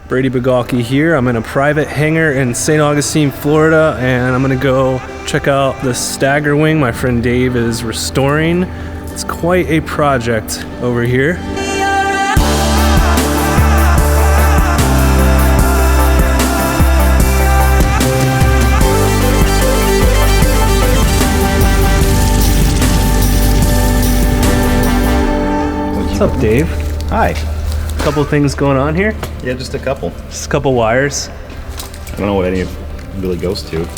Brady here. I'm in a private hangar in St. Augustine, Florida, and I'm gonna go check out the Staggerwing my friend Dave is restoring. It's quite a project over here. What's up, Dave? Hi. Couple things going on here? Yeah, just a couple. Just a couple wires. I don't know what any of it really goes to.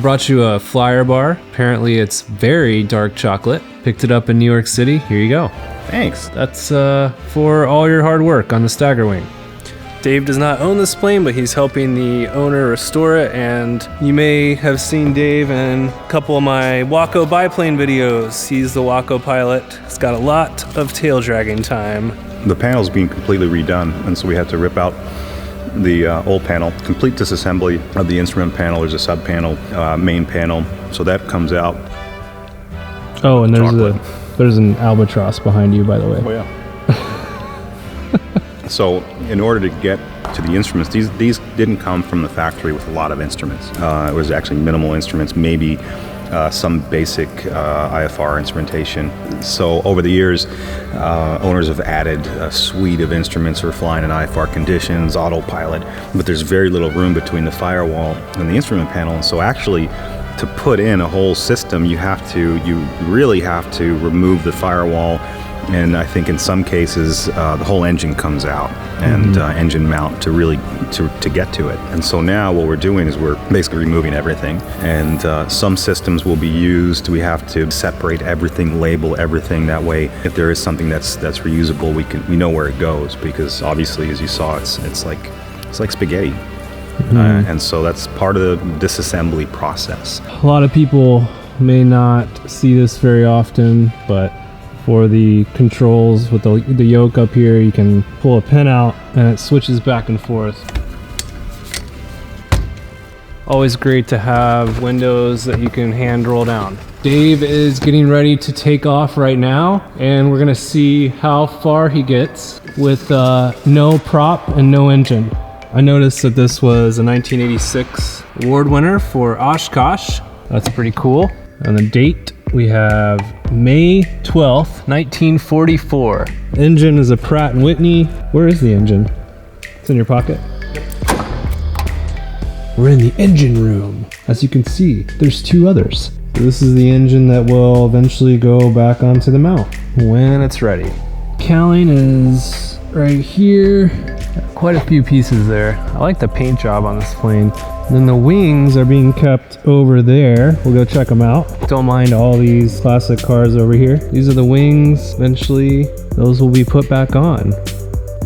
Brought you a flyer bar. Apparently it's very dark chocolate. Picked it up in New York City. Here you go. Thanks. That's for all your hard work on the Staggerwing. Dave does not own this plane, but he's helping the owner restore it, and you may have seen Dave in a couple of my Waco biplane videos. He's the Waco pilot. He's got a lot of tail dragging time. The panel's being completely redone, and so we had to rip out the old panel. Complete disassembly of the instrument panel. There's a sub panel, main panel, so that comes out. Oh, and there's an albatross behind you, by the way. Oh yeah. So in order to get to the instruments, these didn't come from the factory with a lot of instruments. It was actually minimal instruments, maybe some basic IFR instrumentation. So over the years, owners have added a suite of instruments for flying in IFR conditions, autopilot, but there's very little room between the firewall and the instrument panel. And so actually, to put in a whole system, you really have to remove the firewall. And I think in some cases, the whole engine comes out and engine mount to really to get to it. And so now what we're doing is we're basically removing everything. And some systems will be used. We have to separate everything, label everything. That way, if there is something that's reusable, we know where it goes. Because obviously, as you saw, it's like spaghetti. And so that's part of the disassembly process. A lot of people may not see this very often, but for the controls with the yoke up here, you can pull a pin out and it switches back and forth. Always great to have windows that you can hand roll down. Dave is getting ready to take off right now, and we're gonna see how far he gets with no prop and no engine. I noticed that this was a 1986 award winner for Oshkosh. That's pretty cool. And the date, we have May 12th, 1944. Engine is a Pratt & Whitney. Where is the engine? It's in your pocket. We're in the engine room. As you can see, there's two others. This is the engine that will eventually go back onto the mount when it's ready. Cowling is right here. Quite a few pieces there. I like the paint job on this plane. Then the wings are being kept over there. We'll go check them out. Don't mind all these classic cars over here. These are the wings. Eventually, those will be put back on.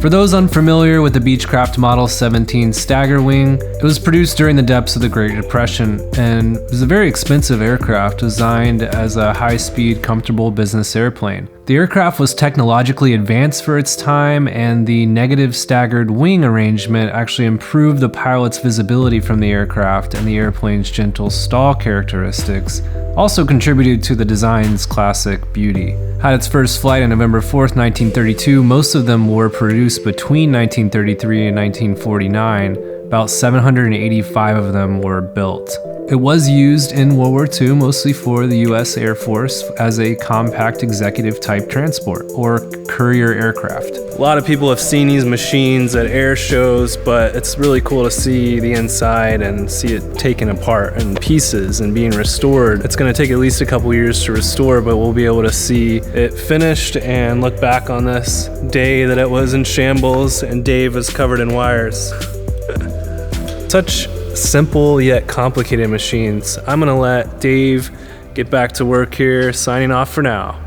For those unfamiliar with the Beechcraft Model 17 Staggerwing, it was produced during the depths of the Great Depression and was a very expensive aircraft designed as a high-speed, comfortable business airplane. The aircraft was technologically advanced for its time, and the negative staggered wing arrangement actually improved the pilot's visibility from the aircraft, and the airplane's gentle stall characteristics also contributed to the design's classic beauty. Had its first flight on November 4th, 1932, most of them were produced between 1933 and 1949. About 785 of them were built. It was used in World War II, mostly for the US Air Force, as a compact executive type transport or courier aircraft. A lot of people have seen these machines at air shows, but it's really cool to see the inside and see it taken apart in pieces and being restored. It's going to take at least a couple years to restore, but we'll be able to see it finished and look back on this day that it was in shambles and Dave was covered in wires. Such simple yet complicated machines. I'm gonna let Dave get back to work here, signing off for now.